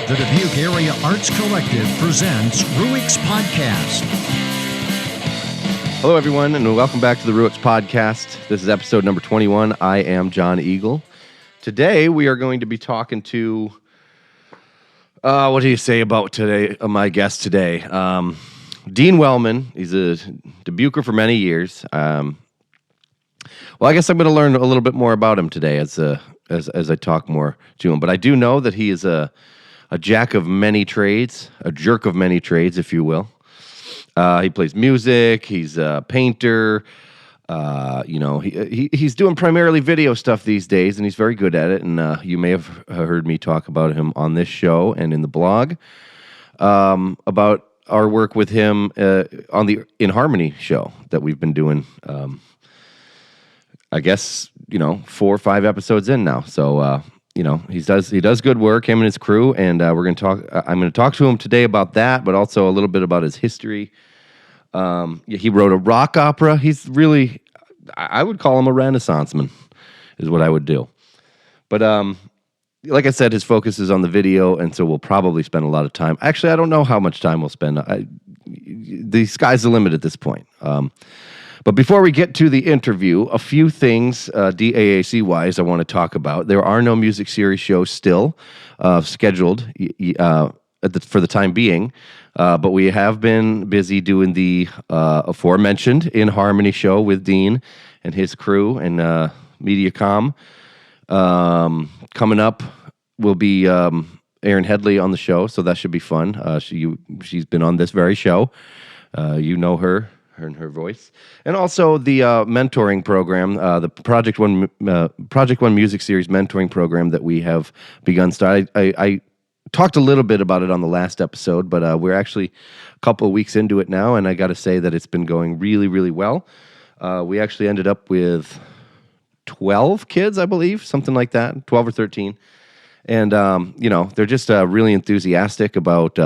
The Dubuque Area Arts Collective presents Ruix Podcast. Hello, everyone, and welcome back to the Ruix Podcast. This is episode number 21. I am John Eagle. Today, we are going to be talking to, what do you say about today? My guest today, Dean Wellman. He's a Dubuquer for many years. Well, I guess I'm going to learn a little bit more about him today as I talk more to him. But I do know that he is a jack of many trades, a jerk of many trades, if you will. He plays music. He's a painter. He's doing primarily video stuff these days, and he's very good at it. And you may have heard me talk about him on this show and in the blog about our work with him on the In Harmony show that we've been doing. I guess 4 or 5 episodes in now. So he does good work, him and his crew, and we're going to talk. I'm going to talk to him today about that, but also a little bit about his history. He wrote a rock opera. He's really, I would call him a Renaissance man, is what I would do. But like I said, his focus is on the video, and so we'll probably spend a lot of time. Actually, I don't know how much time we'll spend. The sky's the limit at this point. But before we get to the interview, a few things DAAC-wise I want to talk about. There are no music series shows still scheduled for the time being, but we have been busy doing the aforementioned In Harmony show with Dean and his crew and MediaCom. Coming up will be Erin Headley on the show, so that should be fun. She's been on this very show. You know her and her voice, and also the mentoring program, the Project One Music Series mentoring program that we have begun. I talked a little bit about it on the last episode, but we're actually a couple of weeks into it now, and I got to say that it's been going really, really well. We actually ended up with 12 kids, I believe, something like that, 12 or 13, and they're just really enthusiastic about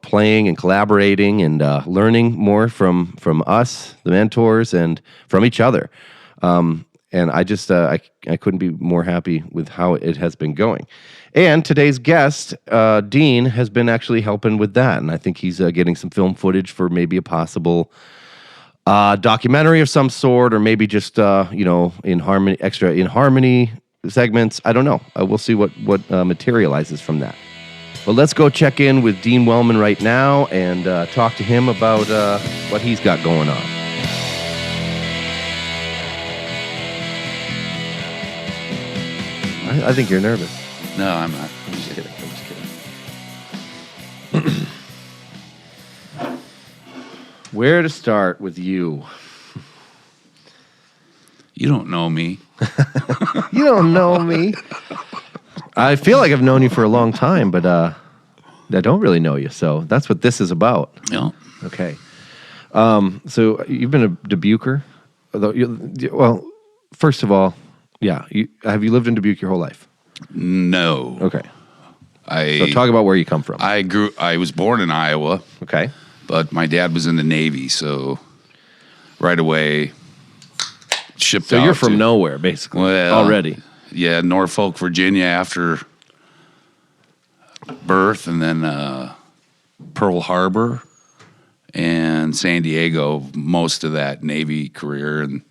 playing and collaborating and learning more from us, the mentors, and from each other. And I just I couldn't be more happy with how it has been going. And today's guest, Dean, has been actually helping with that, and I think he's getting some film footage for maybe a possible documentary of some sort, or maybe just In Harmony segments. I don't know. We'll see what materializes from that. But let's go check in with Dean Wellman right now and talk to him about what he's got going on. I think you're nervous. No, I'm not. I'm just kidding. Where to start with you? You don't know me. You don't know me. I feel like I've known you for a long time, but I don't really know you, so that's what this is about. No. Okay. So you've been a Dubuquer? Well, first of all, yeah. Have you lived in Dubuque your whole life? No. Okay. So talk about where you come from. I was born in Iowa. Okay. But my dad was in the Navy, so right away shipped out. So you're from nowhere, basically, already. Yeah, Norfolk, Virginia after birth, and then Pearl Harbor and San Diego, most of that Navy career. And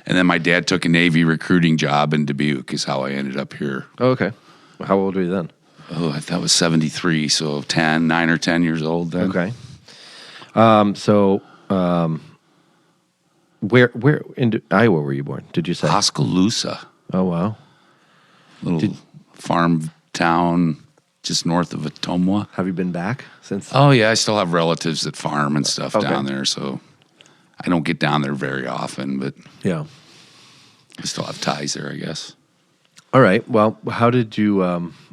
then my dad took a Navy recruiting job in Dubuque is how I ended up here. Oh, okay. How old were you then? Oh, that was 73, so 9 or 10 years old then. Okay. Where in Iowa were you born, did you say? Oskaloosa. Oh, wow. Little farm town just north of Ottumwa. Have you been back since? Oh, yeah. I still have relatives that farm and stuff Okay. down there, so I don't get down there very often, but Yeah. I still have ties there, I guess. All right. Well, how did you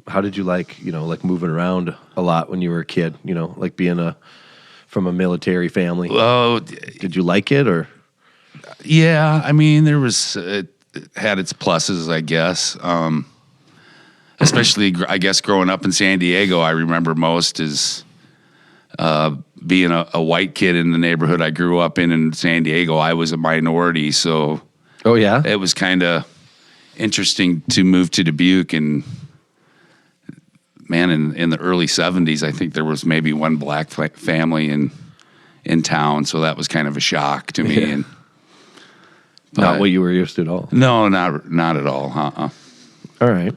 like moving around a lot when you were a kid, like being from a military family? Oh, Did you like it, or? yeah. I mean, it had its pluses, I guess. Especially, I guess, growing up in San Diego, I remember most is being a white kid in the neighborhood I grew up in San Diego. I was a minority, so Oh, yeah? it was kind of interesting to move to Dubuque and man, in the early 70s, I think there was maybe one black family in town, so that was kind of a shock to me. Yeah. Not what you were used to at all. No, not at all. All right.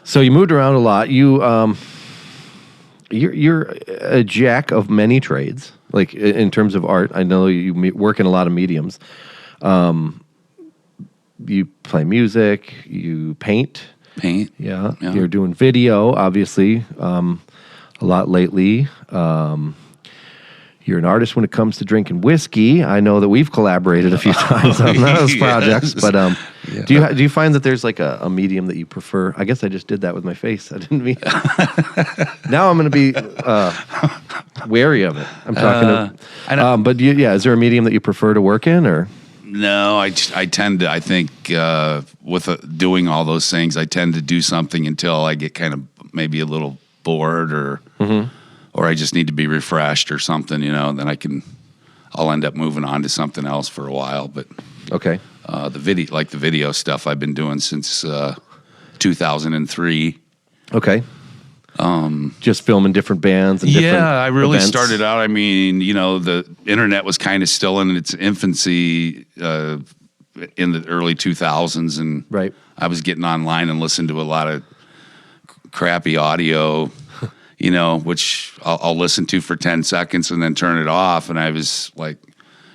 So you moved around a lot. You're a jack of many trades, like in terms of art. I know you work in a lot of mediums. You play music. You paint. Yeah. You're doing video, obviously, a lot lately. You're an artist when it comes to drinking whiskey. I know that we've collaborated a few times on those projects, but do you find that there's like a medium that you prefer? I guess I just did that with my face. I didn't mean. Now I'm going to be wary of it. I'm talking but is there a medium that you prefer to work in, or? No, I tend to. I think with doing all those things, I tend to do something until I get kind of maybe a little bored, or I just need to be refreshed or something. Then I'll end up moving on to something else for a while. But okay, the video stuff I've been doing since 2003. Okay. Just filming different bands and different I really events. started out, the internet was kind of still in its infancy in the early 2000s, and right. I was getting online and listening to a lot of crappy audio, which I'll listen to for 10 seconds and then turn it off, and I was like,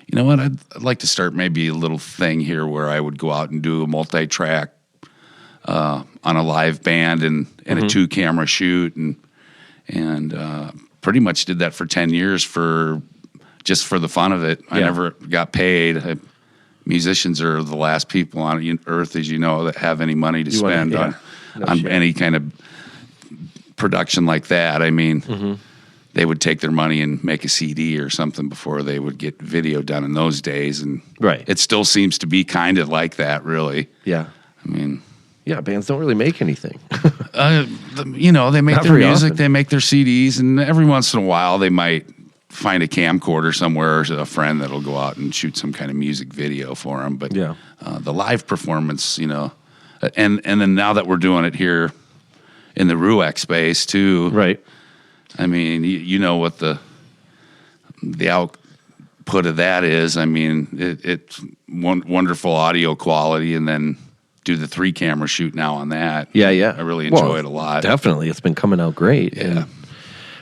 you know what, I'd like to start maybe a little thing here where I would go out and do a multi-track on a live band and a 2-camera shoot, and pretty much did that for 10 years just for the fun of it. I never got paid. Musicians are the last people on earth, as you know, that have any money to spend on any kind of production like that. They would take their money and make a CD or something before they would get video done in those days, and it still seems to be kind of like that, really. Yeah. Yeah, bands don't really make anything. They make their music, they make their CDs, and every once in a while they might find a camcorder somewhere or a friend that'll go out and shoot some kind of music video for them. But the live performance, and then now that we're doing it here in the Ruix space too, right? What the output of that is. It's wonderful audio quality, and then do the 3-camera shoot now on that. Yeah. I really enjoy it a lot. Definitely. It's been coming out great. Yeah. And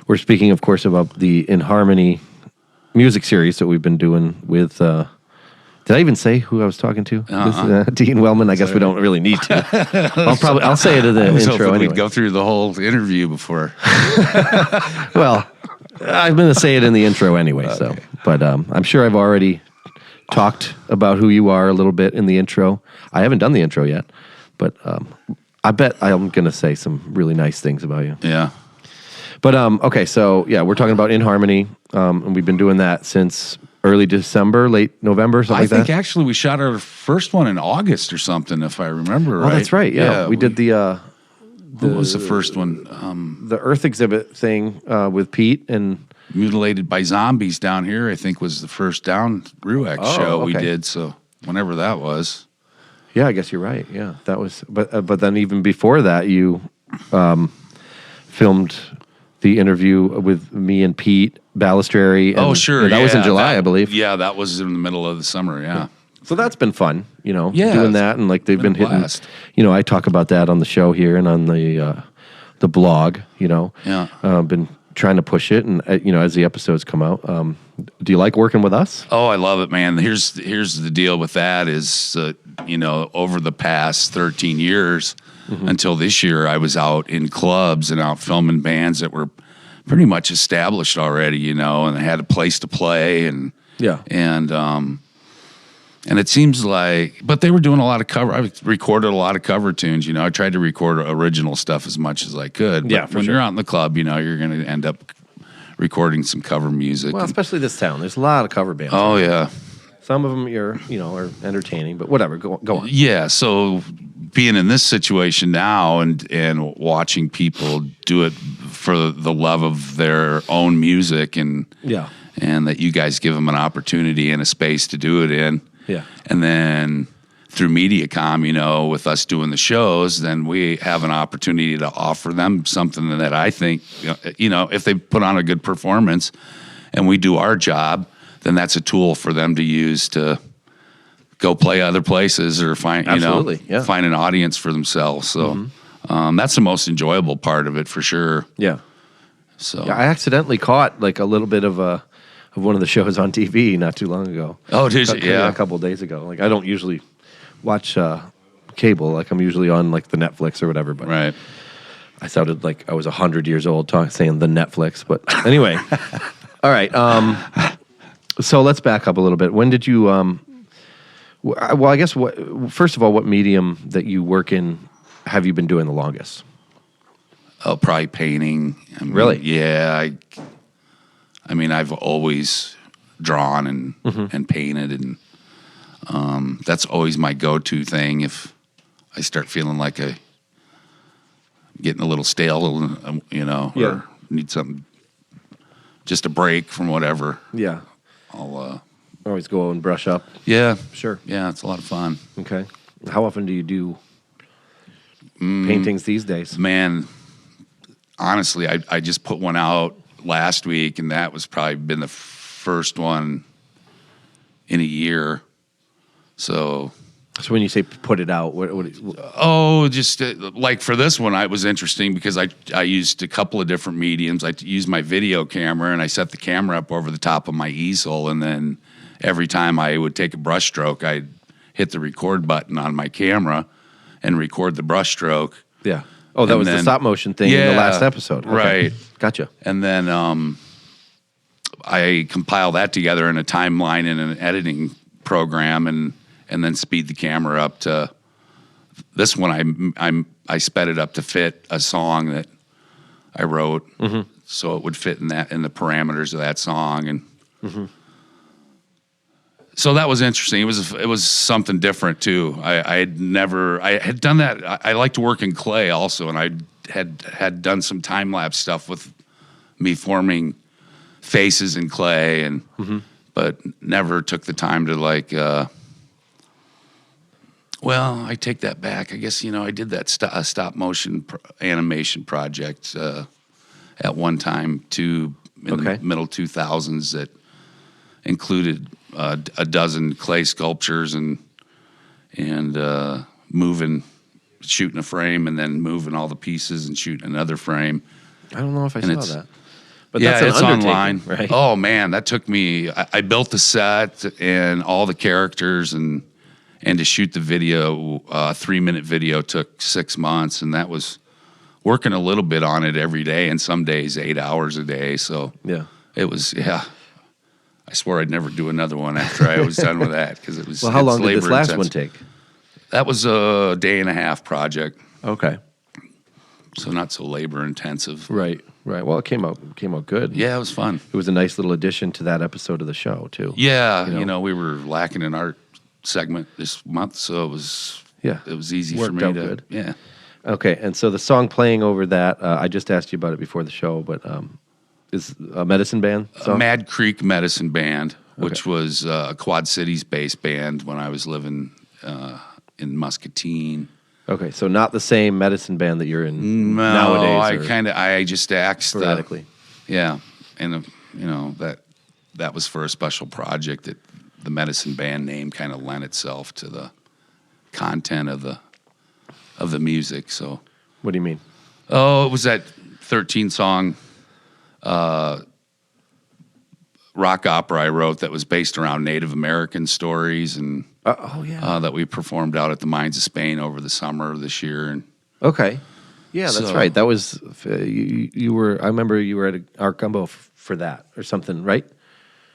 we're speaking, of course, about the In Harmony music series that we've been doing with, did I even say who I was talking to? Dean Wellman. I guess we don't really need to. I'll say it in the intro anyway. We'd go through the whole interview before. Well, I'm going to say it in the intro anyway. Okay. So, but I'm sure I've already talked about who you are a little bit in the intro. I haven't done the intro yet, but I bet I'm going to say some really nice things about you. Yeah. But okay, so we're talking about In Harmony, and we've been doing that since early December, late November, something like that. I think actually we shot our first one in August or something, if I remember right. Oh, that's right. Yeah, we did the. What was the first one? The Earth exhibit thing with Pete and. Mutilated by Zombies down here, I think, was the first down Ruix show we did. So whenever that was. Yeah, I guess you're right. Yeah, that was. But then even before that, you filmed the interview with me and Pete Balistrary. And, sure. That was in July, I believe. Yeah, that was in the middle of the summer. Yeah. So that's been fun, doing that, and like they've been hitting. Blast. I talk about that on the show here and on the blog. Been trying to push it, and as the episodes come out, do you like working with us? Oh, I love it, man. Here's the deal with that is, over the past 13 years until this year, I was out in clubs and out filming bands that were pretty much established already, and they had a place to play, and it seems like, but they were doing a lot of cover. I recorded a lot of cover tunes. I tried to record original stuff as much as I could. But when you're out in the club, you're going to end up recording some cover music. Well, especially this town. There's a lot of cover bands. Oh, yeah. Some of them are entertaining, but whatever. Go on. Yeah. So being in this situation now and watching people do it for the love of their own music, and that you guys give them an opportunity and a space to do it in. Yeah. And then through MediaCom, with us doing the shows, then we have an opportunity to offer them something that I think, if they put on a good performance and we do our job, then that's a tool for them to use to go play other places or find find an audience for themselves. So that's the most enjoyable part of it for sure. Yeah. So I accidentally caught like a little bit of one of the shows on TV not too long ago. Oh, did you? Yeah, a couple of days ago. Like I don't usually watch cable. Like I'm usually on like the Netflix or whatever. But right. I sounded like I was 100 years old saying the Netflix. But anyway, all right. So let's back up a little bit. When did you? Well, I guess first of all, what medium that you work in have you been doing the longest? Oh, probably painting. Really? Yeah. I've always drawn and painted, and that's always my go-to thing if I start feeling like I'm getting a little stale, or need something, just a break from whatever. Yeah. I'll always go and brush up. Yeah. Sure. Yeah, it's a lot of fun. Okay. How often do you do paintings these days? Man, honestly, I just put one out last week, and that was probably been the first one in a year. So when you say put it out, what just like for this one, it was interesting because I used a couple of different mediums. I used my video camera, and I set the camera up over the top of my easel, and then every time I would take a brush stroke, I'd hit the record button on my camera and record the brush stroke. Yeah. Oh, that was the stop motion thing in the last episode. Okay. Right. Gotcha. And then I compile that together in a timeline in an editing program, and then speed the camera up to this one. I sped it up to fit a song that I wrote, so it would fit in the parameters of that song, and so that was interesting. It was something different too. I had done that. I like to work in clay also, and I had done some time lapse stuff with me forming faces in clay, and but never took the time to well, I take that back. I guess I did that stop motion animation project at one time too in the middle 2000s that included a dozen clay sculptures and shooting a frame and then moving all the pieces and shooting another frame. I don't know if I saw that. But yeah, that's it's online. Right? Oh man, that took me. I built the set and all the characters, and to shoot the video, a 3-minute video took 6 months, and that was working a little bit on it every day, and some days 8 hours a day. So yeah, it was I swore I'd never do another one after I was done with that because it was. Well, how long did this last one take? That was a 1.5-day project. Okay, so not so labor intensive. Right. Well, it came out good. Yeah, it was fun. It was a nice little addition to that episode of the show too. Yeah, we were lacking an art segment this month, so it was easy for me to. Good. Yeah. Okay, and so the song playing over that, I just asked you about it before the show, but is a Medicine Band song? Mad Creek Medicine Band, which was a Quad Cities-based band when I was living in Muscatine. Okay, so not the same Medicine Band that you're in nowadays. I just axed sporadically. Yeah, and that was for a special project that the Medicine Band name kind of lent itself to the content of the music. So, what do you mean? Oh, it was that 13-song rock opera I wrote that was based around Native American stories, and that we performed out at the Mines of Spain over the summer of this year. And okay, yeah, that's right. That was you were. I remember you were at Art Gumbo for that or something, right?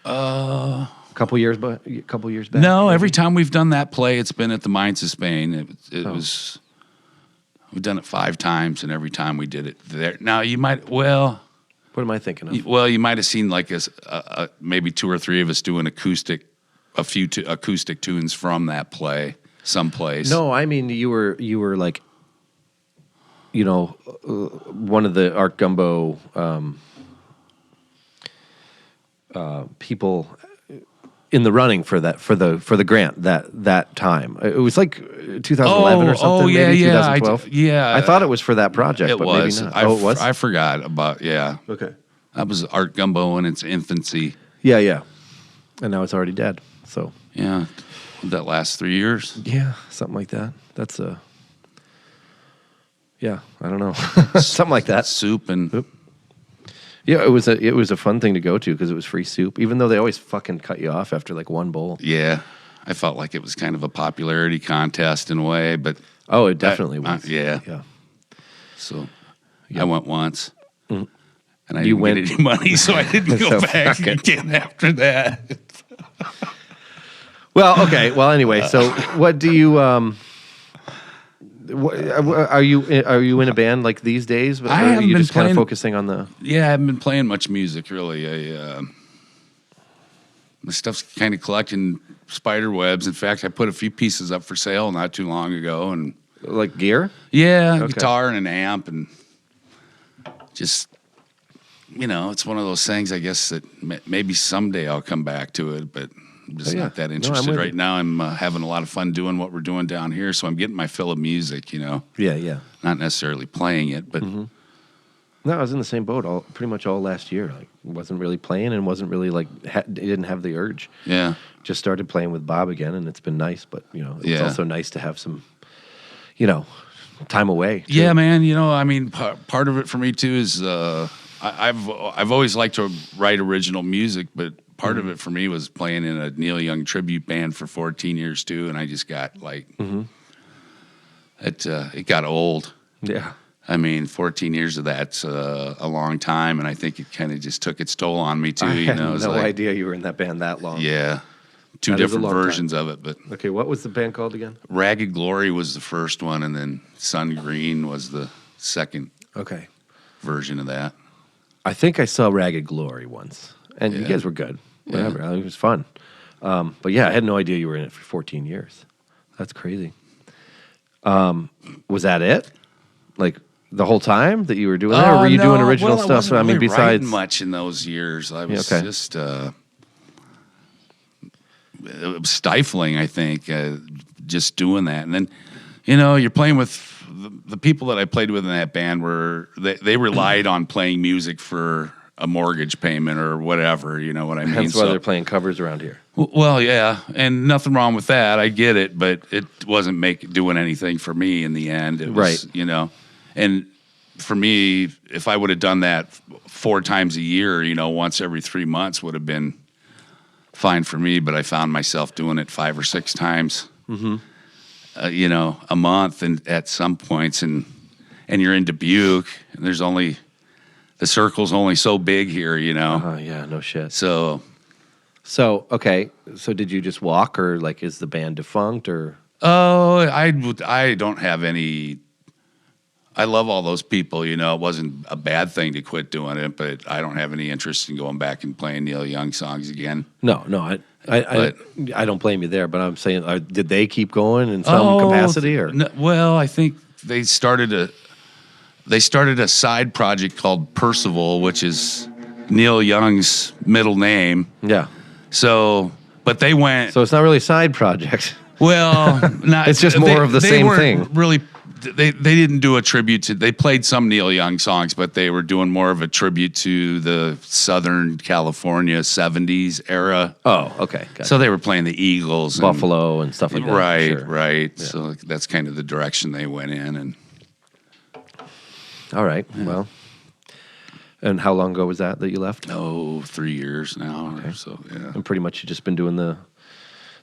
A couple years back. No, maybe? Every time we've done that play, it's been at the Mines of Spain. It was. We've done it 5 times, and every time we did it there. Now you might What am I thinking of? Well, you might have seen like maybe 2 or 3 of us doing a few acoustic tunes from that play someplace. No, I mean you were like, one of the Art Gumbo people in the running for the grant that time. It was like 2011 or something. Yeah, maybe yeah, 2012. I thought it was for that project, but was. maybe not. It was. I forgot about. Yeah. Okay. That was Art Gumbo in its infancy. Yeah. And now it's already dead. So yeah, that last 3 years. Yeah, something like that. That's yeah, I don't know, something like that. Soup and. Oop. Yeah, it was a fun thing to go to because it was free soup, even though they always fucking cut you off after like one bowl. Yeah, I felt like it was kind of a popularity contest in a way, but it definitely was. Yeah. So I went once, and I You didn't went- get any money, so I didn't go So back fuck it. again after that. Well, okay. Well, anyway, so what do you are you in a band like these days? Or I are haven't you been just kind of playing- focusing on the? Yeah, I haven't been playing much music really. My stuff's kind of collecting spider webs. In fact, I put a few pieces up for sale not too long ago, and Like gear? yeah, Okay. guitar and an amp, and just it's one of those things. I guess that maybe someday I'll come back to it, but I'm just yeah. not that No, I'm interested with right you. now. I'm having a lot of fun doing what we're doing down here, so I'm getting my fill of music. Yeah. Not necessarily playing it, but No, I was in the same boat pretty much all last year. Like, wasn't really playing and wasn't really like didn't have the urge. yeah. Just started playing with Bob again, and it's been nice. But it was Yeah. also nice to have some, time away. too. Yeah, man. I mean, part of it for me too is I've always liked to write original music, but part of it for me was playing in a Neil Young tribute band for 14 years too, and I just got like it got old. Yeah. I mean, 14 years of that's a long time, and I think it kind of just took its toll on me too. I had It's no like, idea you were in that band that long. yeah, two That is a different long time. versions of it, but. Okay, what was the band called again? Ragged Glory was the first one, and then Sun Green was the second Okay. version of that. I think I saw Ragged Glory once, and you Yeah. guys were good. Whatever, it was fun. But yeah, I had no idea you were in it for 14 years. That's crazy. Was that it? Like the whole time that you were doing that, or were you doing original well, I stuff? wasn't I mean, really besides writing much in those years, I was okay. just it was stifling. I think just doing that, and then you're playing with the people that I played with in that band were they relied on playing music for a mortgage payment or whatever. You know what I mean? That's why they're playing covers around here. Well, yeah, and nothing wrong with that. I get it, but it wasn't doing anything for me in the end. It was, Right. And for me, if I would have done that 4 times a year, once every 3 months would have been fine for me. But I found myself doing it 5 or 6 times, a month, and at some points, and you're in Dubuque, and the circle's only so big here, Oh yeah, no shit. So Okay, so did you just walk, or like is the band defunct, or? I don't have any. I love all those people. It wasn't a bad thing to quit doing it, but I don't have any interest in going back and playing Neil Young songs again. No, I don't blame you there, but I'm saying, did they keep going in some capacity, or? No, well, I think they started a side project called Percival, which is Neil Young's middle name. Yeah. So, but they went. So it's not really a side project. Well, not. It's just more of the they same weren't thing. Really, they didn't do a tribute to. They played some Neil Young songs, but they were doing more of a tribute to the Southern California '70s era. Oh, okay. Gotcha. So they were playing the Eagles, and, Buffalo and stuff like that. right, Sure. right. Yeah. So that's kind of the direction they went in, and All right. Well, and how long ago was that you left? 3 years now or so. Yeah. And pretty much you just been doing the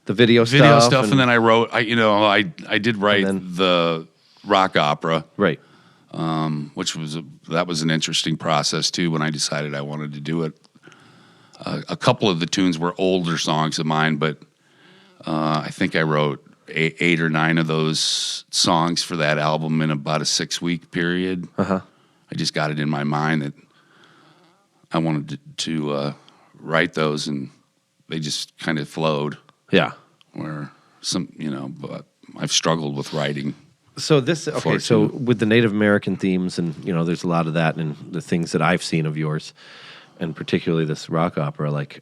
video Video stuff. stuff, and then I wrote. I did write then- the rock opera. Right. Which was an interesting process too. When I decided I wanted to do it, a couple of the tunes were older songs of mine, but I think I wrote 8 or 9 of those songs for that album in about a 6-week period. I just got it in my mind that I wanted to write those, and they just kind of flowed. Yeah. Where but I've struggled with writing. So with the Native American themes, and there's a lot of that in the things that I've seen of yours, and particularly this rock opera. Like,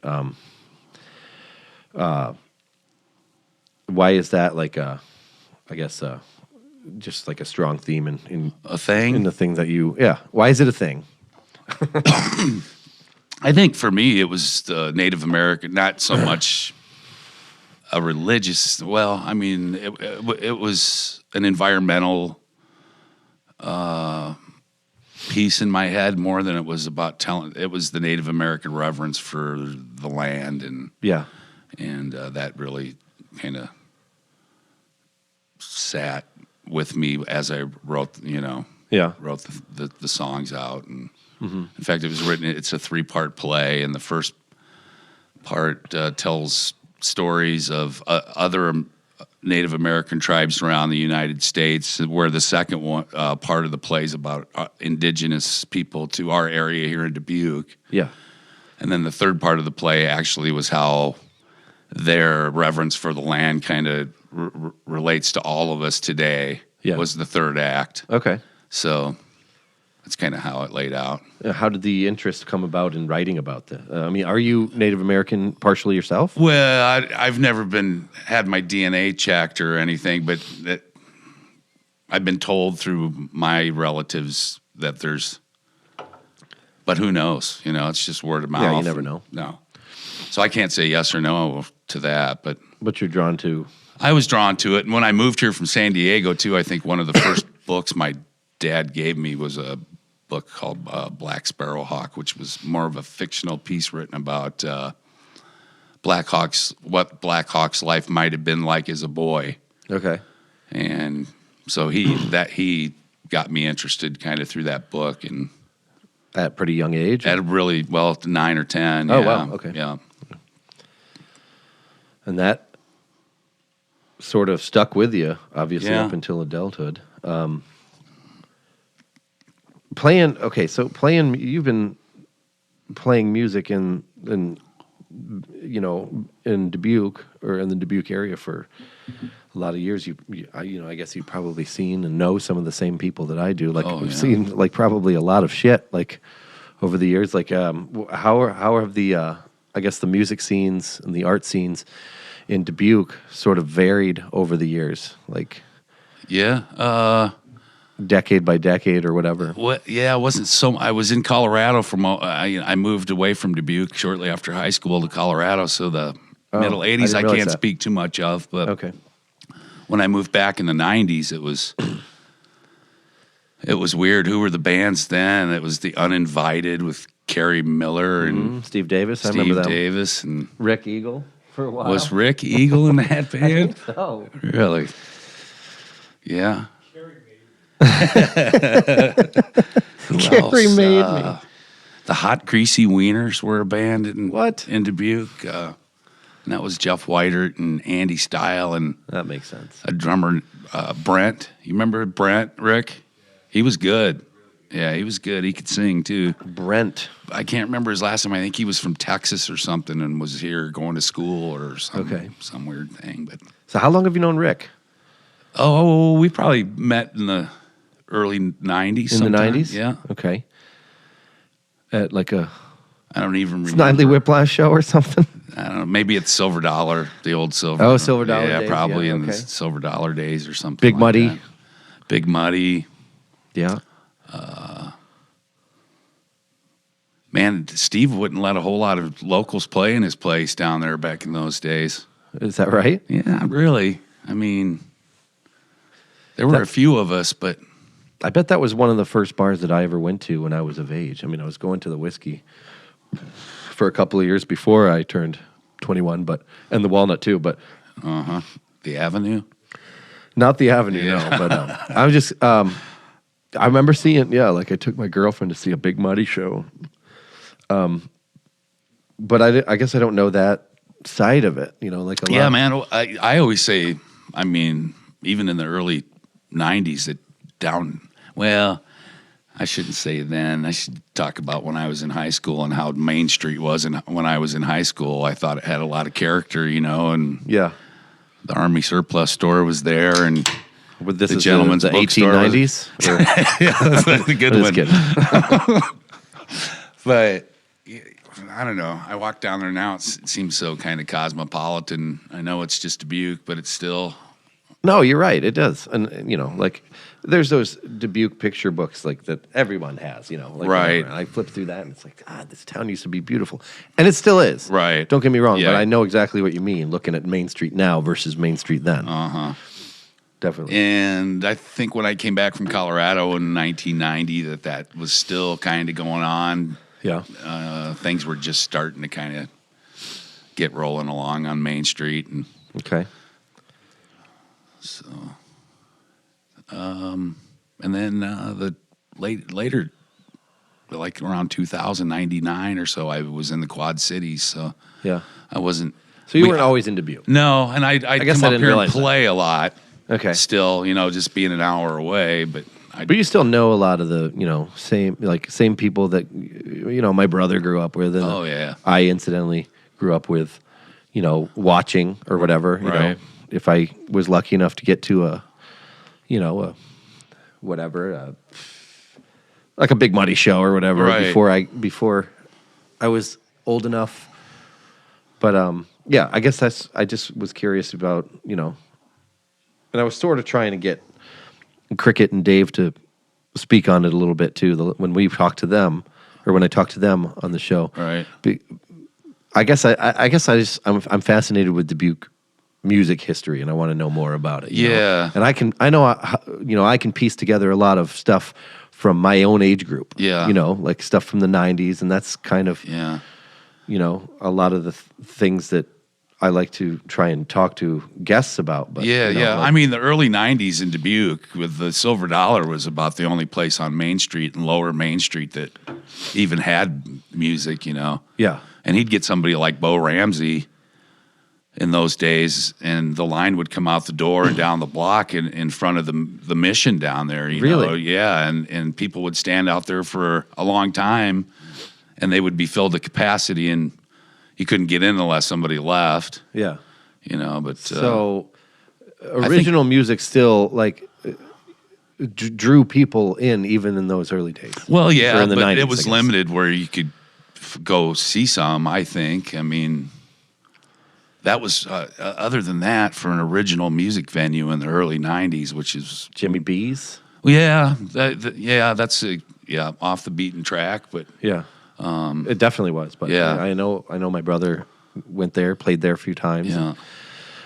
Why is that like a, I guess, just like a strong theme in A thing? in the thing that you, yeah. Why is it a thing? I think for me, it was the Native American, not so much a religious. Well, I mean, it was an environmental piece in my head more than it was about telling. It was the Native American reverence for the land, and Yeah. that really kind of sat with me as I wrote. Yeah. Wrote the songs out, and in fact, it was written. It's a 3-part play, and the first part tells stories of other Native American tribes around the United States, where the second one part of the play is about indigenous people to our area here in Dubuque. Yeah. And then the third part of the play actually was how their reverence for the land kind of relates to all of us today. Yeah. Was the third act. Okay. So that's kind of how it laid out. How did the interest come about in writing about that? I mean, are you Native American partially yourself? Well, I've never had my DNA checked or anything, but I've been told through my relatives that there's. But who knows? It's just word of mouth. Yeah, you never know. No, so I can't say yes or no to that. But You're drawn to. I was drawn to it, and when I moved here from San Diego too, I think one of the first books my dad gave me was a book called Black Sparrowhawk, which was more of a fictional piece written about what Black Hawk's life might have been like as a boy. Okay. And so he got me interested kind of through that book, and At a pretty young age? at a really 9 or 10. Oh, yeah, wow, okay. Yeah. And that sort of stuck with you, obviously, Yeah. up until adulthood. You've been playing music in Dubuque or in the Dubuque area for a lot of years. I guess you've probably seen and know some of the same people that I do. Like Oh, we've yeah. seen like probably a lot of shit like over the years. Like how have the I guess the music scenes and the art scenes in Dubuque sort of varied over the years, like Yeah. decade by decade or whatever. Yeah, it wasn't so. I was in Colorado I moved away from Dubuque shortly after high school to Colorado, so the middle I '80s didn't I realize can't that. speak too much of. But Okay. when I moved back in the '90s, it was weird. Who were the bands then? It was the Uninvited with Carrie Miller and Steve Davis, I remember Steve that. Davis, and Rick Eagle for a while. was Rick Eagle in that band? Oh, Really? Yeah. Who Carrie else? made me. The Hot Greasy Wieners were a band What? in Dubuque. And that was Jeff Whitert and Andy Style and That makes sense. a drummer, Brent. You remember Brent, Rick? He was good. Yeah, he was good. He could sing too. Brent. I can't remember his last name. I think he was from Texas or something and was here going to school or some weird thing. But So how long have you known Rick? we probably met in the early '90s. In sometime. the 90s? Yeah. Okay. At like a I don't even remember. Snidely Whiplash show or something? I don't know. Maybe it's Silver Dollar, the old Silver. Oh, Silver Dollar Yeah, days, probably yeah, in the okay. Silver Dollar days or something. Big like Muddy. that. Big Muddy. Yeah. Man, Steve wouldn't let a whole lot of locals play in his place down there back in those days. Is that right? Yeah, really. I mean, there were a few of us, but I bet that was one of the first bars that I ever went to when I was of age. I mean, I was going to the Whiskey for a couple of years before I turned 21, and the Walnut too, but the Avenue. not the Avenue, no. But I was just, I remember seeing, like I took my girlfriend to see a Big Muddy show. But I guess I don't know that side of it, like a lot. Yeah, man. I always say, I mean, even in the early '90s, well, I shouldn't say then. I should talk about when I was in high school and how Main Street was. And when I was in high school, I thought it had a lot of character, and Yeah. the Army surplus store was there, and But this The is gentleman's the bookstore. 1890s? yeah, that's a good Just one. kidding. But I don't know. I walk down there now. It seems so kind of cosmopolitan. I know it's just Dubuque, but it's still. No, you're right. It does, and like there's those Dubuque picture books like that everyone has. Like Right. whatever. And I flip through that, and it's like, God, this town used to be beautiful, and it still is. Right. Don't get me wrong, Yeah. but I know exactly what you mean. Looking at Main Street now versus Main Street then. Definitely. And I think when I came back from Colorado in 1990, that was still kind of going on. Yeah. Things were just starting to kind of get rolling along on Main Street, and Okay. so, and then the later, like around 2099 or so, I was in the Quad Cities. So Yeah. I wasn't. So you we- weren't always in Dubuque. No, and I'd guess come I up didn't here and realize that. play a lot. Okay. Still, just being an hour away, but But you still know a lot of the, same people that, my brother grew up with. And Oh, yeah. I incidentally grew up with, watching or whatever. Right. If I was lucky enough to get to like a Big Muddy show or whatever Right. before I was old enough. But yeah, I guess I just was curious about, and I was sort of trying to get Cricket and Dave to speak on it a little bit too. When we talked to them, or when I talked to them on the show, Right. I guess I'm fascinated with Dubuque music history, and I want to know more about it. you know? Yeah. And I can piece together a lot of stuff from my own age group. Yeah. Like stuff from the '90s, and that's kind of yeah. a lot of the things that I like to try and talk to guests about. But Yeah, yeah. like- I mean, the early '90s in Dubuque with the Silver Dollar was about the only place on Main Street and Lower Main Street that even had music. yeah, And he'd get somebody like Bo Ramsey in those days, and the line would come out the door and down the block in front of the mission down there. You Really? know? Yeah, and people would stand out there for a long time, and they would be filled to capacity, and you couldn't get in unless somebody left. yeah. But So original music still drew people in even in those early days. well, Or yeah, in the but 90s, it was I guess. limited where you could go see some. I think. I mean, that was other than that for an original music venue in the early '90s, which is Jimmy B's. that's off the beaten track, but Yeah, it definitely was. But yeah. I know my brother went there, played there a few times. yeah,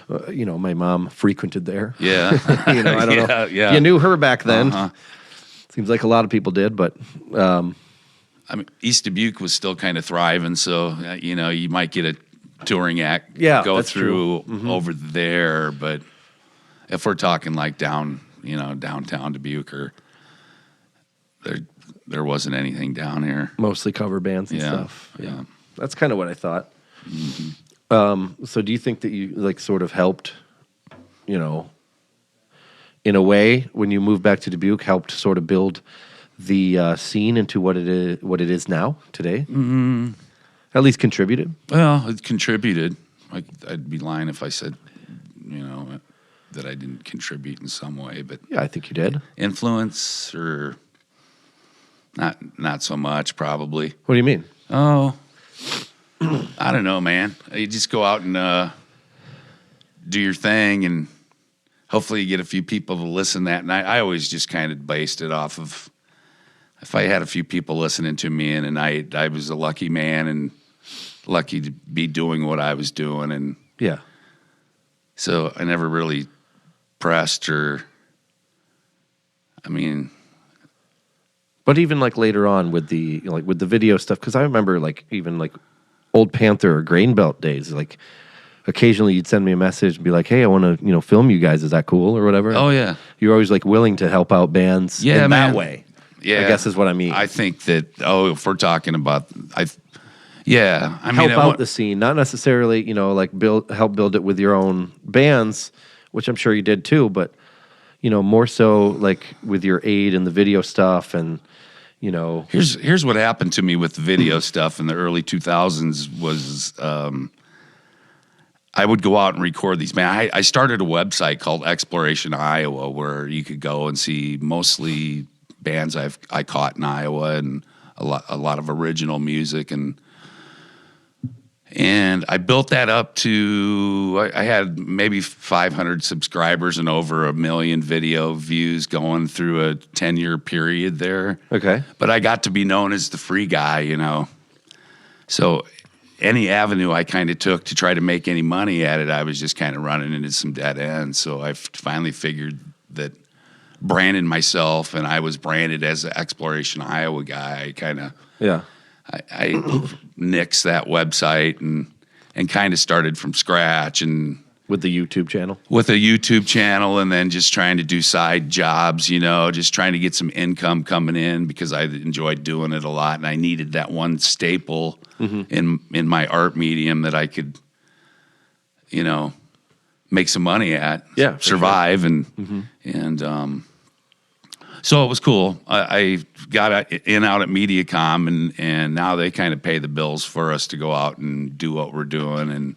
And, my mom frequented there. yeah, I don't know. yeah. You knew her back then. Uh-huh. Seems like a lot of people did, but I mean, East Dubuque was still kind of thriving, so you might get a touring act Yeah, go that's through true. Mm-hmm. over there, but if we're talking like downtown Dubuque, or there wasn't anything down here. mostly cover bands and Yeah, stuff. yeah. That's kind of what I thought. So do you think that you sort of helped, in a way, when you moved back to Dubuque, helped sort of build the scene into what it is now today? Mm-hmm. At least contributed. Well, it contributed. I'd be lying if I said, that I didn't contribute in some way, but Yeah, I think you did. influence or not so much, probably. What do you mean? Oh, I don't know, man. You just go out and do your thing, and hopefully you get a few people to listen to that. And I always just kind of based it off of if I had a few people listening to me in a night, I was a lucky man and lucky to be doing what I was doing. And Yeah. so I never really pressed But even later on with the with the video stuff, because I remember even Old Panther or Grain Belt days, occasionally you'd send me a message and be like, "Hey, I want to film you guys. Is that cool or whatever?" Oh, yeah. You're always willing to help out bands Yeah, in man. that way. Yeah, I guess is what I mean. I think that if we're talking about, I mean, help out the scene, not necessarily help build it with your own bands, which I'm sure you did too, but more so with your aid in the video stuff and. Here's what happened to me with the video stuff in the early 2000s was I would go out and record these. Man, I started a website called Exploration Iowa where you could go and see mostly bands I caught in Iowa and a lot of original music, and And I built that up to, I had maybe 500 subscribers and over 1 million video views going through a 10-year period there. Okay. But I got to be known as the free guy, you know. So any avenue I kind of took to try to make any money at it, I was just kind of running into some dead ends. So I finally figured that branding myself, and I was branded as an Exploration Iowa guy, I kind of... Yeah. I nixed that website and kind of started from scratch, and With the YouTube channel? with a YouTube channel, and then just trying to do side jobs, you know, just trying to get some income coming in because I enjoyed doing it a lot, and I needed that one staple in my art medium that I could, you know, make some money at, Yeah, for survive, and so it was cool. I got in out at MediaCom, and now they kind of pay the bills for us to go out and do what we're doing,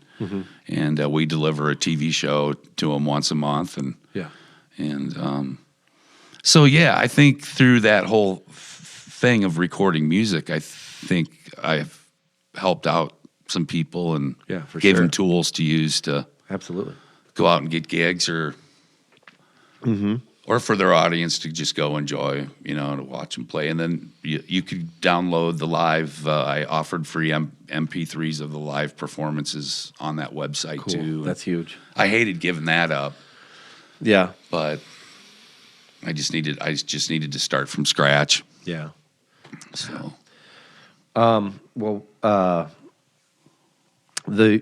and we deliver a TV show to them once a month, and so yeah, I think through that whole thing of recording music, I think I've helped out some people and Yeah, for gave sure. them tools to use to Absolutely. go out and get gigs or for their audience to just go enjoy, you know, to watch them play. And then you could download the live. I offered free MP3s of the live performances on that website Cool. too. That's huge. I hated giving that up, Yeah. but I just needed to start from scratch. Yeah. So Well, the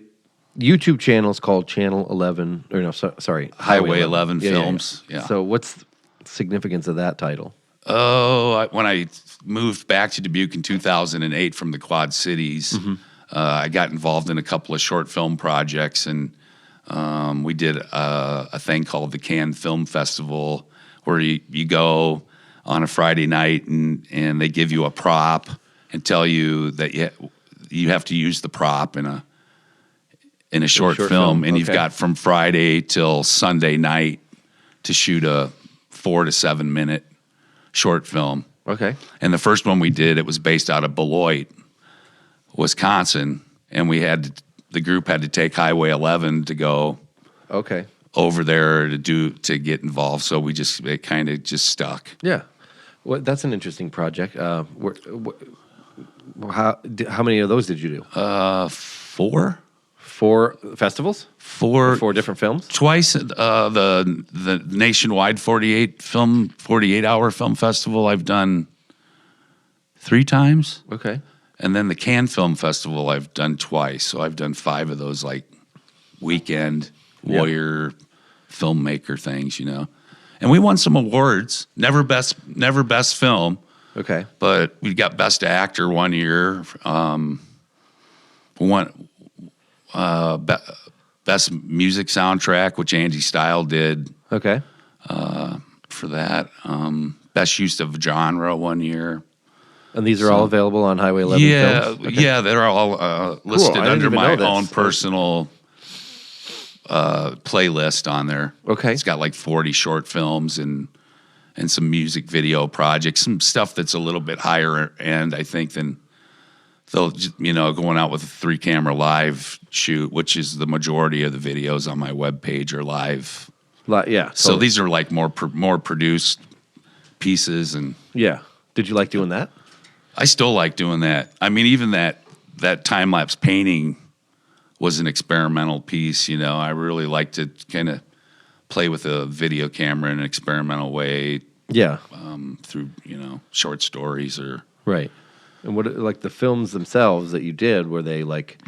YouTube channel is called Channel 11, or no, sorry, Highway 11 Yeah, Films. Yeah. So what's the significance of that title? When I moved back to Dubuque in 2008 from the Quad Cities, I got involved in a couple of short film projects, and we did a thing called the Cannes Film Festival, where you go on a Friday night and they give you a prop and tell you that you have to use the prop in a short film, and you've okay. got from Friday till Sunday night to shoot a 4 to 7 minute short film. Okay. And the first one we did, it was based out of Beloit, Wisconsin, and the group had to take Highway 11 to go Okay. over there to get involved. So it kind of just stuck. Yeah. Well, that's an interesting project. How many of those did you do? 4 festivals? Four 4 different films? twice the nationwide 48-hour film festival I've done 3 times, Okay. and then the Cannes Film Festival I've done twice. So I've done 5 of those like weekend warrior filmmaker things, you know. And we won some awards. Never best film, Okay. but we got best actor one year. We won best music soundtrack, which Andy Style did Okay. for that. Best use of genre one year. And these are all available on Highway 11 Yeah, films? Okay. yeah, they're all listed I didn't under even my know this. own personal playlist on there. Okay. It's got like 40 short films and some music video projects, some stuff that's a little bit higher end, I think, than they'll, you know, going out with a 3-camera live shoot, which is the majority of the videos on my webpage are live. Yeah. So these are like more produced pieces, and Yeah. Did you like doing that? I still like doing that. I mean, even that time-lapse painting was an experimental piece, you know. I really like to kind of play with a video camera in an experimental way Yeah. through, you know, short stories or... Right. And what, like the films themselves that you did, were they like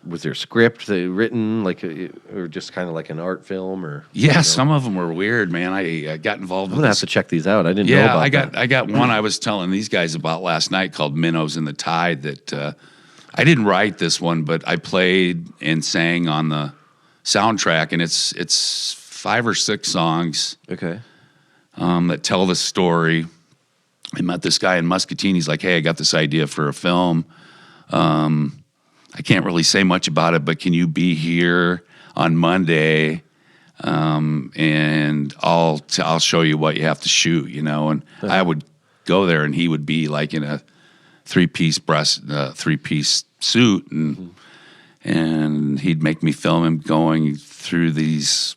was there a script written, like, or just kind of like an art film, or? Yeah, you know? some of them were weird, man. I got involved I'm with gonna this. have to check these out. I didn't know about that. I got one I was telling these guys about last night called Minnows in the Tide that I didn't write this one, but I played and sang on the soundtrack, and it's 5 or 6 songs Okay. that tell the story. I met this guy in Muscatine. He's like, hey, I got this idea for a film. I can't really say much about it, but can you be here on Monday? And I'll show you what you have to shoot, you know. And I would go there, and he would be like in a 3-piece suit, and and he'd make me film him going through these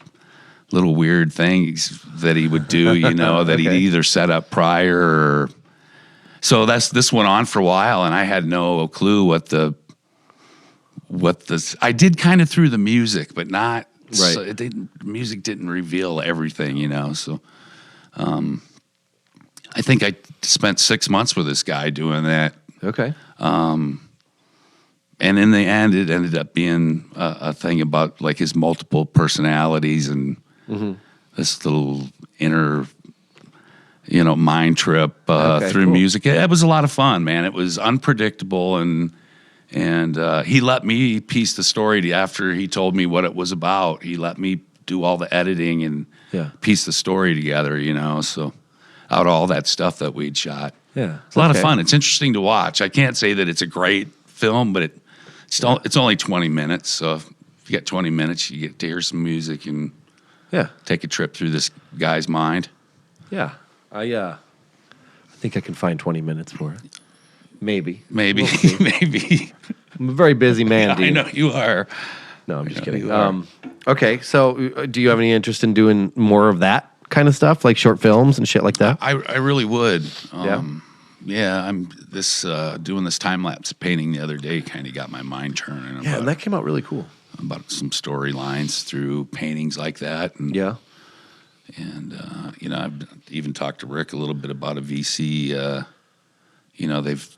little weird things that he would do, that he'd either set up prior or. So this went on for a while, and I had no clue what the I did kind of through the music, but not right. So music didn't reveal everything, So, I think I spent 6 months with this guy doing that. Okay. And in the end, it ended up being a thing about like his multiple personalities and this little inner, mind trip through cool. music. It was a lot of fun, man. It was unpredictable, and he let me piece the story after he told me what it was about. He let me do all the editing and piece the story together, So out of all that stuff that we'd shot. Yeah. It's a lot of fun. It's interesting to watch. I can't say that it's a great film, but it's only 20 minutes. So if you get 20 minutes, you get to hear some music and take a trip through this guy's mind. Yeah. I think I can find 20 minutes for it. Maybe. Maybe. I'm a very busy man, Dean. I know you are. No, I'm just kidding. Okay, so do you have any interest in doing more of that kind of stuff, like short films and shit like that? I really would. Yeah. Yeah, I'm doing this time lapse painting the other day. Kind of got my mind turning. And that came out really cool. About some storylines through paintings like that. And, and I've even talked to Rick a little bit about a VC. They've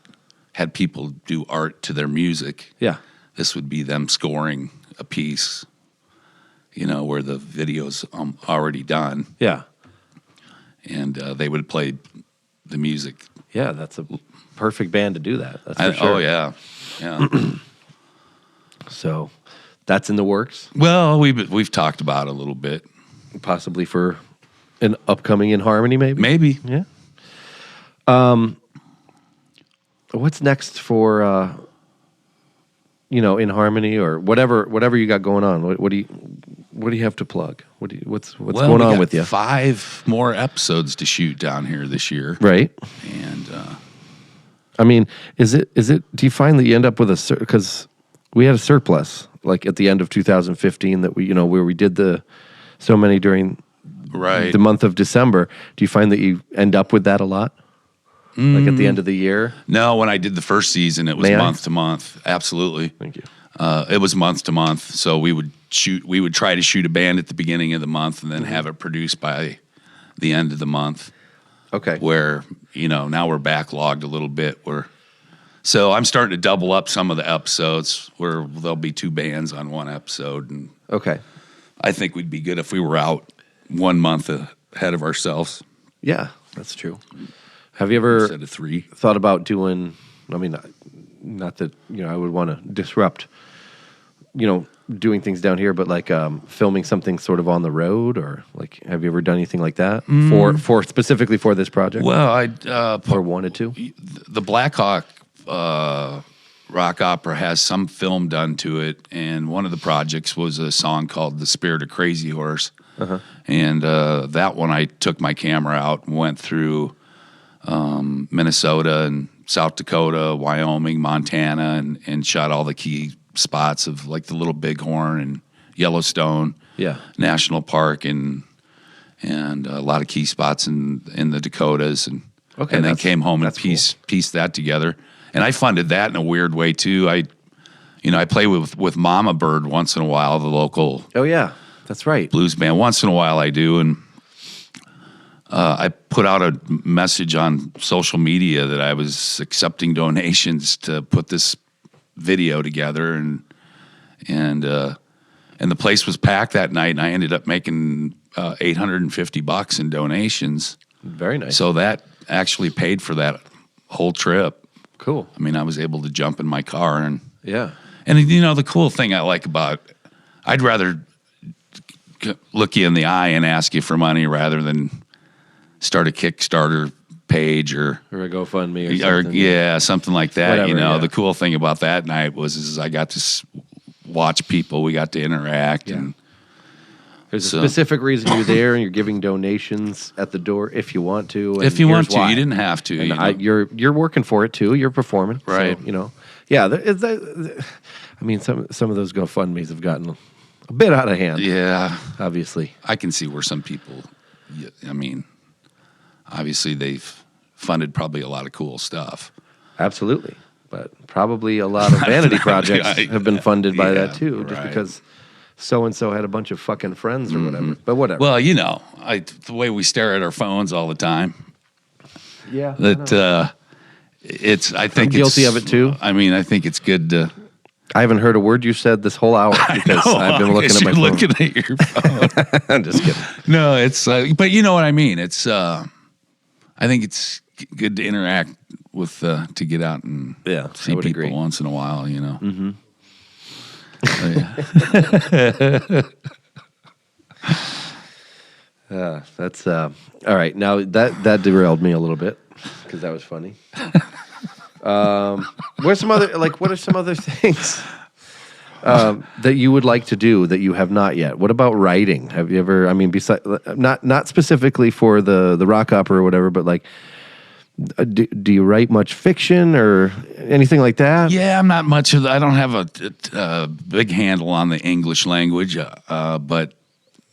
had people do art to their music. Yeah, this would be them scoring a piece. Where the video's already done. Yeah, and they would play the music. Yeah, that's a perfect band to do that. That's for sure. Oh yeah. So that's in the works. Well, we've talked about it a little bit, possibly for an upcoming In Harmony, maybe. Maybe. Yeah. What's next for In Harmony or whatever you got going on? What do you have to plug? What's going on with you? 5 more episodes to shoot down here this year, right? And I mean, is it? Do you find that you end up with because we had a surplus like at the end of 2015 that we where we did so many during the month of December. Do you find that you end up with that a lot? Like at the end of the year? No, when I did the first season, it was month to month. Absolutely. Thank you. It was month to month. So we would try to shoot a band at the beginning of the month and then have it produced by the end of the month. Okay. Where, now we're backlogged a little bit. So I'm starting to double up some of the episodes where there'll be 2 bands on one episode. And okay. I think we'd be good if we were out 1 month ahead of ourselves. Yeah, that's true. Have you ever instead of 3 thought about doing? I mean, not that I would want to disrupt, doing things down here, but like filming something sort of on the road, or like, have you ever done anything like that for specifically for this project? Well, I or wanted to. The Black Hawk rock opera has some film done to it, and one of the projects was a song called "The Spirit of Crazy Horse," and that one I took my camera out and went through. Minnesota and South Dakota, Wyoming, Montana, and shot all the key spots of like the Little Bighorn and Yellowstone National Park and a lot of key spots in the Dakotas and then came home and pieced that together. And I funded that in a weird way too. I play with Mama Bird once in a while, the local that's right blues band. Once in a while I do, and I put out a message on social media that I was accepting donations to put this video together, and the place was packed that night, and I ended up making $850 in donations. Very nice. So that actually paid for that whole trip. Cool. I mean, I was able to jump in my car and and the cool thing I like about, I'd rather look you in the eye and ask you for money rather than start a Kickstarter page or a GoFundMe or something. Something like that. Whatever, The cool thing about that night was I got to watch people. We got to interact, and there's a specific reason you're there, and you're giving donations at the door if you want to. And if you want to, why. You didn't have to. And you're working for it too. You're performing, right? So, Yeah, I mean, some of those GoFundMe's have gotten a bit out of hand. Yeah. Obviously. I can see where some people, I mean, obviously they've funded probably a lot of cool stuff. Absolutely. But probably a lot of vanity projects have been funded by that too, just right. because so-and-so had a bunch of fucking friends or whatever. But whatever. Well, you know, the way we stare at our phones all the time. Yeah. I think I'm guilty of it too. I mean, I think it's good to. I haven't heard a word you said this whole hour because I've been looking at my phone. Looking at your phone. I'm just kidding. No, it's but you know what I mean. It's I think it's good to interact with to get out and see people agree. once in a while. You know. Mm-hmm. That's all right. Now that derailed me a little bit because that was funny. What are some other things that you would like to do that you have not yet? What about writing? Have you ever? I mean, besides not specifically for the rock opera or whatever, but like, do you write much fiction or anything like that? Yeah, I'm not much of. I don't have a big handle on the English language, but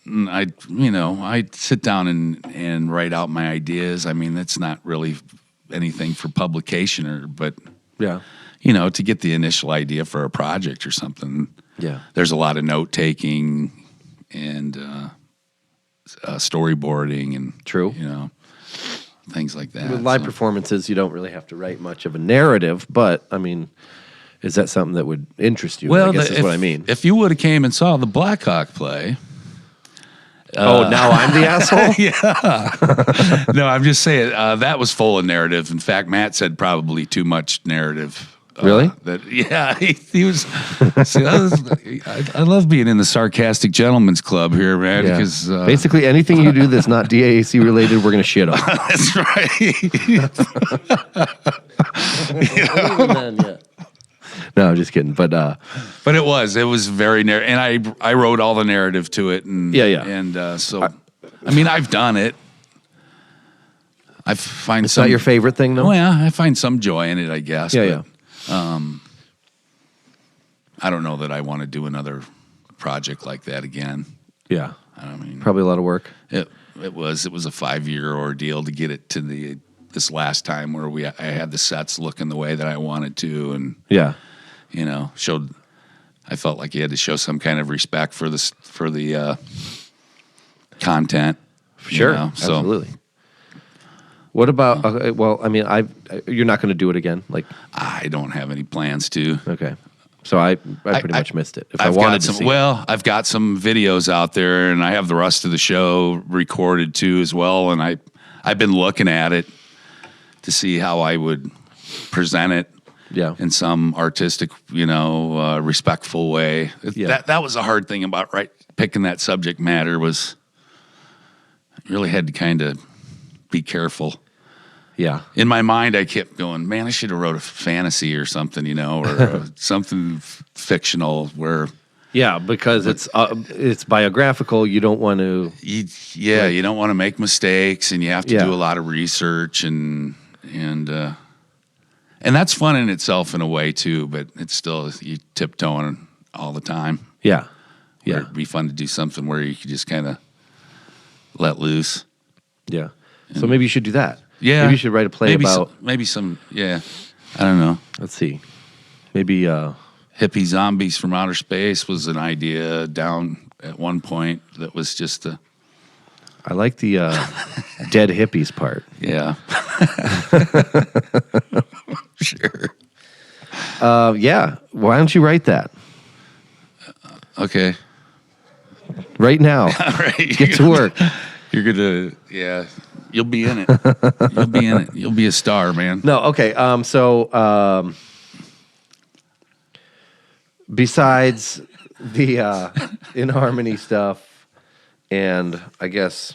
I sit down and write out my ideas. I mean, that's not really anything for publication but to get the initial idea for a project or something. Yeah, there's a lot of note taking and storyboarding and things like that. With live performances, you don't really have to write much of a narrative, but I mean, is that something that would interest you? Well, I guess is what I mean. If you would have came and saw the Blackhawk play. Now I'm the asshole? Yeah. No, I'm just saying that was full of narrative. In fact, Matt said probably too much narrative. Really? He was. See, I love being in the sarcastic gentleman's club here, man. Yeah. Because basically anything you do that's not DAAC related, we're going to shit on. That's right. Even then, yeah. No, I'm just kidding. But it was very narrative, and I wrote all the narrative to it, and and so I mean I've done it. I find it's not your favorite thing, though. Oh yeah, I find some joy in it, I guess. Yeah. I don't know that I want to do another project like that again. Yeah, I mean, probably a lot of work. It was a 5-year ordeal to get it to this last time where I had the sets looking the way that I wanted to, and I felt like you had to show some kind of respect for the content. Sure, absolutely. What about? Well, I mean, you're not going to do it again. Like, I don't have any plans to. Okay, so I pretty much missed it. If I wanted to see, I've got some videos out there, and I have the rest of the show recorded too as well. And I've been looking at it to see how I would present it. Yeah. In some artistic, respectful way. That was a hard thing about picking that subject matter was you really had to kind of be careful. Yeah. In my mind, I kept going, man, I should have wrote a fantasy or something, or something fictional where. Yeah, because it's biographical. You don't want to. You don't want to make mistakes, and you have to do a lot of research and that's fun in itself in a way too, but it's still you tiptoeing all the time. Yeah. Yeah. It'd be fun to do something where you could just kind of let loose. Yeah. So maybe you should do that. Yeah. Maybe you should write a play about I don't know. Let's see. Maybe hippie zombies from outer space was an idea down at one point that was just I like the dead hippies part. Yeah. Sure. Yeah. Why don't you write that? Okay. Right now. All right. Get to work. You're going to, you'll be in it. You'll be in it. You'll be a star, man. No, okay. So, besides the In Harmony stuff, and I guess,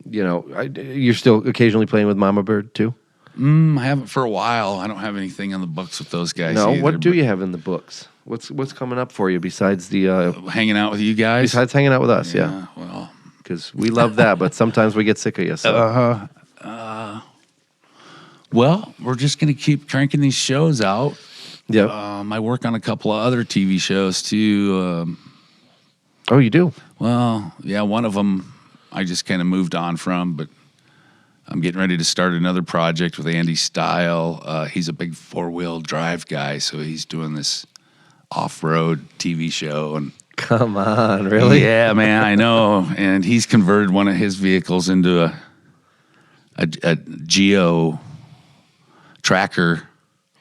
you're still occasionally playing with Mama Bird, too? I haven't for a while. I don't have anything on the books with those guys either. What do you have in the books? What's coming up for you besides the... hanging out with you guys? Besides hanging out with us, yeah. Well... Because we love that, but sometimes we get sick of you. So. Well, we're just going to keep cranking these shows out. Yeah. I work on a couple of other TV shows too. Oh, you do? Well, yeah, one of them I just kind of moved on from, but I'm getting ready to start another project with Andy Style. He's a big 4-wheel drive guy, so he's doing this off-road TV show. And Come on, really? yeah, man, I know. And he's converted one of his vehicles into a Geo tracker.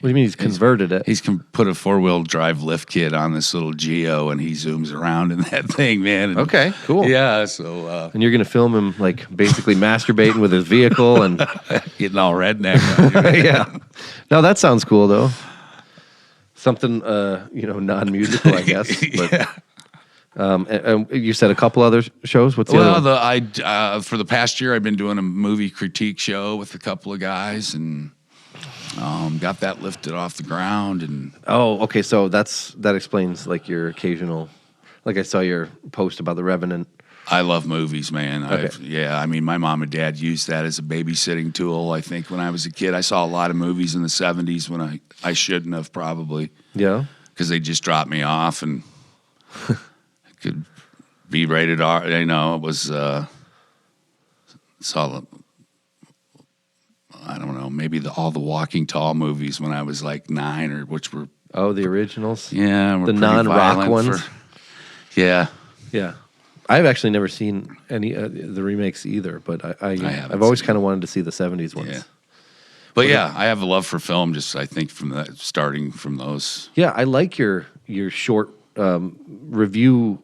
What do you mean he's converted it? He's put a 4-wheel drive lift kit on this little Geo, and he zooms around in that thing, man. And Okay, cool. yeah, so And you're going to film him, like, basically masturbating with his vehicle and... getting all redneck. yeah. No, that sounds cool, though. Something, non-musical, I guess. But, Yeah. and you said a couple other shows? What's the Well, other one? for the past year, I've been doing a movie critique show with a couple of guys, and got that lifted off the ground. And Oh, okay, so that explains, like, your occasional... Like, I saw your post about The Revenant. I love movies, man. Okay. I mean, my mom and dad used that as a babysitting tool. I think when I was a kid, I saw a lot of movies in the 70s when I shouldn't have probably, Yeah? because they just dropped me off and could be rated R. You know, it was saw I don't know, maybe all the Walking Tall movies when I was like 9, or which were Oh, the originals? were The pretty non-rock violent ones? Yeah. Yeah. I've actually never seen any the remakes either, but haven't I've always seen kind of wanted to see the 70s ones. Yeah. But yeah, I have a love for film. Just I think from that, starting from those. Yeah, I like your short review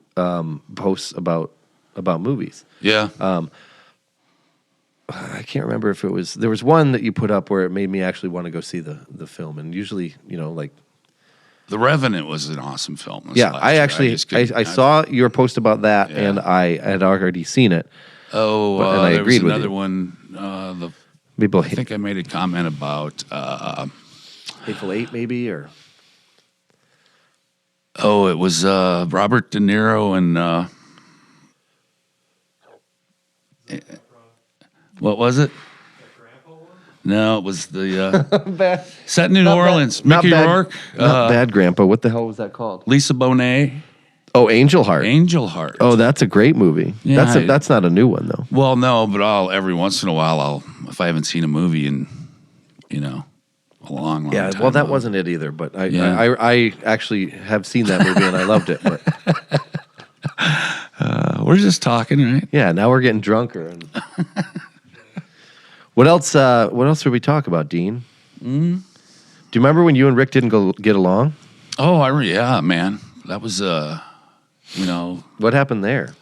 posts about movies. Yeah. I can't remember if there was one that you put up where it made me actually want to go see the film, and usually, like. The Revenant was an awesome film. Yeah, I actually I saw your post about that, Yeah. and I had already seen it. Oh, and I there agreed was with another you. one. People I think I made a comment about. Hateful Eight, maybe, or It was Robert De Niro and what was it? No, it was the set in New Orleans. not Mickey bad, Rourke, not Bad Grandpa. What the hell was that called? Lisa Bonet, Oh, Angel Heart. Angel Heart. Oh, that's a great movie. Yeah, That's not a new one though. Well, no, but every once in a while, if I haven't seen a movie in, a long Yeah, time. well, that wasn't it either. But Yeah. I actually have seen that movie and I loved it. But We're just talking, right? yeah, now we're getting drunker. And What else? What else did we talk about, Dean? Do you remember when you and Rick didn't get along? Oh, yeah, man. That was, What happened there?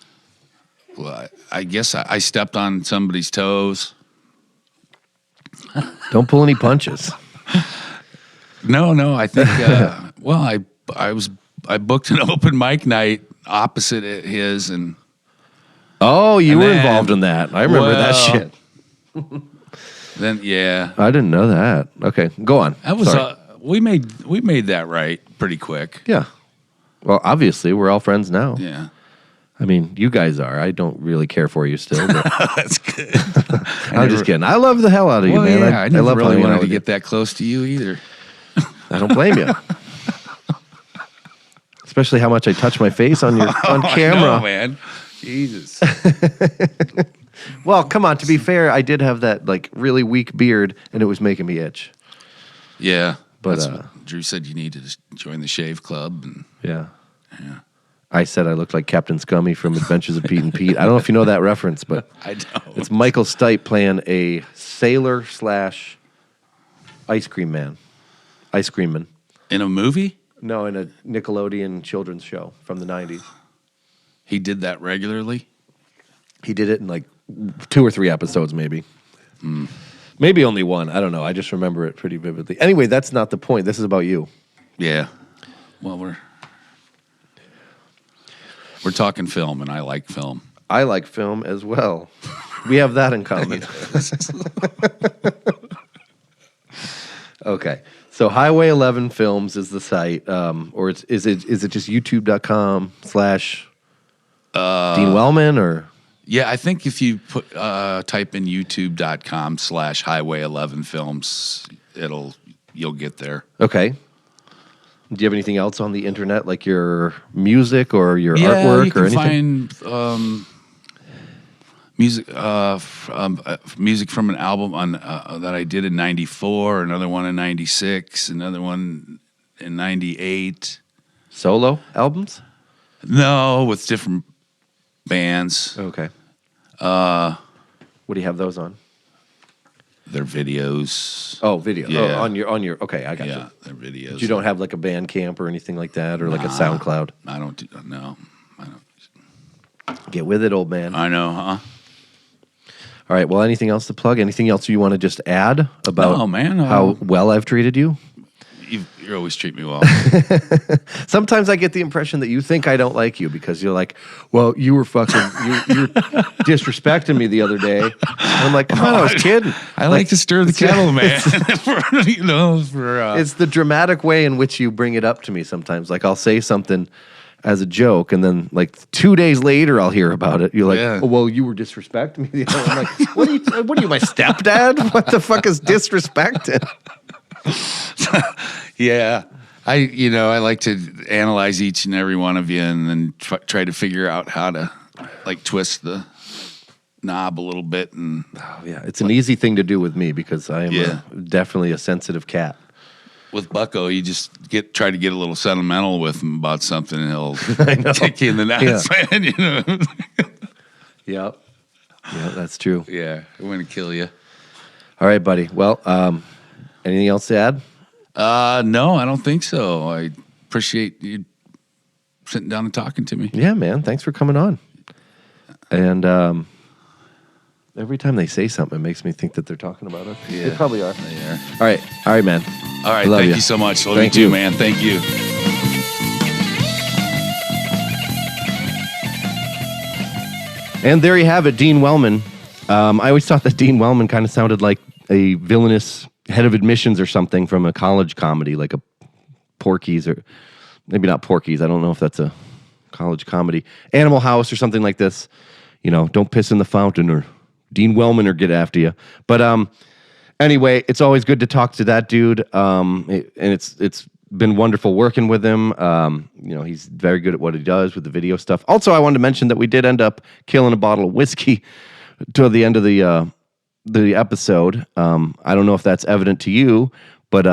well, I guess I stepped on somebody's toes. Don't pull any punches. No, I think, I booked an open mic night opposite his, and Oh, you And were then- involved in that. I remember that Well, shit. then, yeah. I didn't know that. Okay, go on. That was, Sorry. we made that right pretty quick. Yeah. Well, obviously, we're all friends now. Yeah. I mean, you guys are. I don't really care for you still. But That's good. I'm just kidding. I love the hell out of you, Well, man. yeah, I never love really hanging out wanted to with get that close to you either. you. I don't blame you. Especially how much I touch my face on your on camera. I know, man. Jesus. Well, come on. To be fair, I did have that like really weak beard, and it was making me itch. Yeah. But, That's what Drew said you need to join the shave club. And Yeah. I said I looked like Captain Scummy from Adventures of Pete and Pete. I don't know if you know that reference, but I don't. it's Michael Stipe playing a sailor / ice cream man. Ice cream man. In a movie? No, in a Nickelodeon children's show from the 90s. He did that regularly? He did it in like 2 or 3 episodes, maybe. Maybe only one. I don't know. I just remember it pretty vividly. Anyway, that's not the point. This is about you. Yeah. Well, we're talking film, and I like film. I like film as well. We have that in common. Okay. So Highway 11 Films is the site, or is it just youtube.com / Dean Wellman, or Yeah, I think if you type in youtube.com/highway11films, you'll get there. Okay. Do you have anything else on the internet, like your music or your artwork you can or anything? find music from an album that I did in '94, another one in '96, another one in '98. Solo albums? No, with different bands. Okay. What do you have those on? Their videos. Oh, video. Yeah. Oh, on your. Okay, I got you. Yeah, their videos. But you don't have like a Bandcamp or anything like that, or like a SoundCloud. I don't. No, I don't. Get with it, old man. I know, huh? All right. Well, anything else to plug? Anything else you want to just add about No, man, how well I've treated you? You always treat me well. Sometimes I get the impression that you think I don't like you because you're like, well, you were fucking, you're disrespecting me the other day. And I'm like, come on, I was kidding. I like to stir the kettle, man. It's the dramatic way in which you bring it up to me sometimes. Like I'll say something as a joke, and then like 2 days later I'll hear about it. You're like, Yeah. oh, well, you were disrespecting me. I'm like, what are you, my stepdad? What the fuck is disrespecting? Yeah. I like to analyze each and every one of you and then try to figure out how to like twist the knob a little bit. And Oh, yeah. It's an easy thing to do with me because I am Yeah. definitely a sensitive cat. with Bucko, you just try to get a little sentimental with him about something and he'll kick you in the nuts, man, Yep. Yeah, that's true. Yeah, I'm going to kill you. All right, buddy. Well, anything else to add? No, I don't think so. I appreciate you sitting down and talking to me. Yeah, man. Thanks for coming on. And every time they say something, it makes me think that they're talking about us. Yeah. They probably are. They are. All right, man. All right, Love thank you. you so much. Love Thank you too, you. man. Thank you. And there you have it, Dean Wellman. I always thought that Dean Wellman kind of sounded like a villainous head of admissions or something from a college comedy, like a Porky's, or maybe not Porky's. I don't know if that's a college comedy. Animal House or something like this. You know, don't piss in the fountain or Dean Wellman or get after you. But anyway, it's always good to talk to that dude. And it's been wonderful working with him. You know, he's very good at what he does with the video stuff. Also, I wanted to mention that we did end up killing a bottle of whiskey toward the end of the episode. I don't know if that's evident to you, but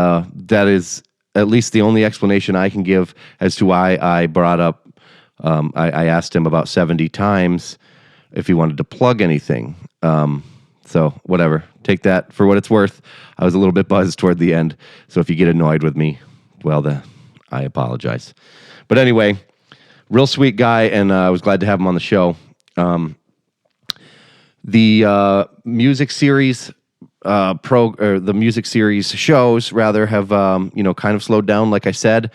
that is at least the only explanation I can give as to why I brought up. I asked him about 70 times if he wanted to plug anything. So whatever, take that for what it's worth. I was a little bit buzzed toward the end, so if you get annoyed with me, well, I apologize. But anyway, real sweet guy, and I was glad to have him on the show. The music series the music series shows rather have kind of slowed down, like I said.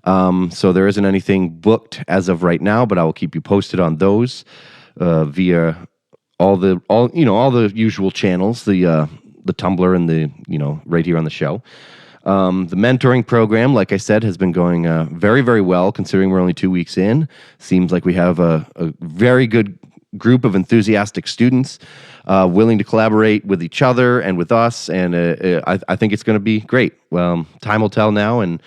So there isn't anything booked as of right now, but I will keep you posted on those via all the usual channels, the Tumblr and the right here on the show. The mentoring program, like I said, has been going very, very well, considering we're only 2 weeks in. Seems like we have a very good group of enthusiastic students willing to collaborate with each other and with us, and I think it's going to be great. Time will tell now, and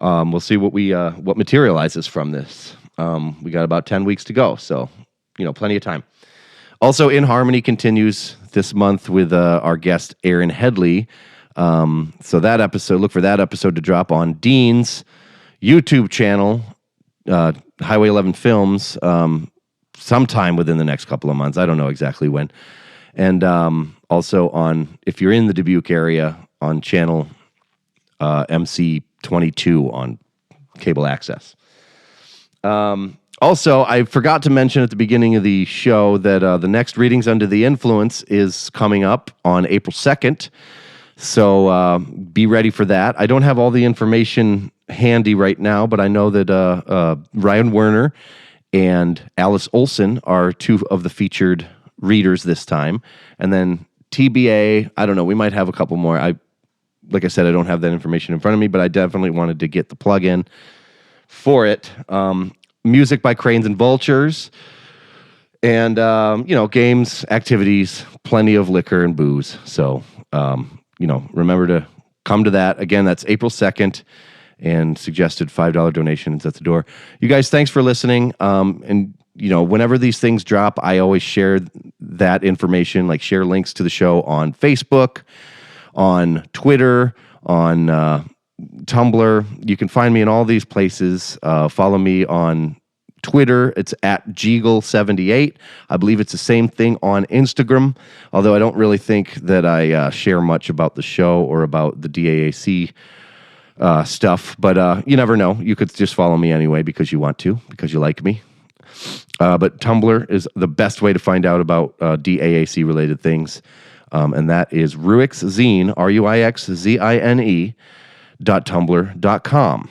we'll see what materializes from this. We got about 10 weeks to go, so plenty of time. Also, In Harmony continues this month with our guest Aaron Headley. So that episode, look for that episode to drop on Dean's YouTube channel, Highway 11 Films, sometime within the next couple of months. I don't know exactly when. And also on, if you're in the Dubuque area, on channel MC22 on cable access. Also, I forgot to mention at the beginning of the show that the next Readings Under the Influence is coming up on April 2nd. So be ready for that. I don't have all the information handy right now, but I know that Ryan Werner and Alice Olson are two of the featured readers this time. And then TBA, I don't know, we might have a couple more. Like I said, I don't have that information in front of me, but I definitely wanted to get the plug in for it. Music by Cranes and Vultures. And, games, activities, plenty of liquor and booze. So, remember to come to that. Again, that's April 2nd, and suggested $5 donations at the door. You guys, thanks for listening. Whenever these things drop, I always share that information, like share links to the show on Facebook, on Twitter, on Tumblr. You can find me in all these places. Follow me on Twitter. It's at Jeagle78. I believe it's the same thing on Instagram, although I don't really think that I share much about the show or about the DAAC stuff. But you never know. You could just follow me anyway because you want to, because you like me. But Tumblr is the best way to find out about DAAC related things. And that is Ruixzine, ruixzine.tumblr.com.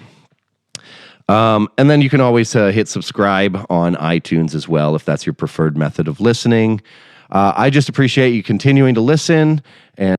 And then you can always hit subscribe on iTunes as well if that's your preferred method of listening. I just appreciate you continuing to listen, and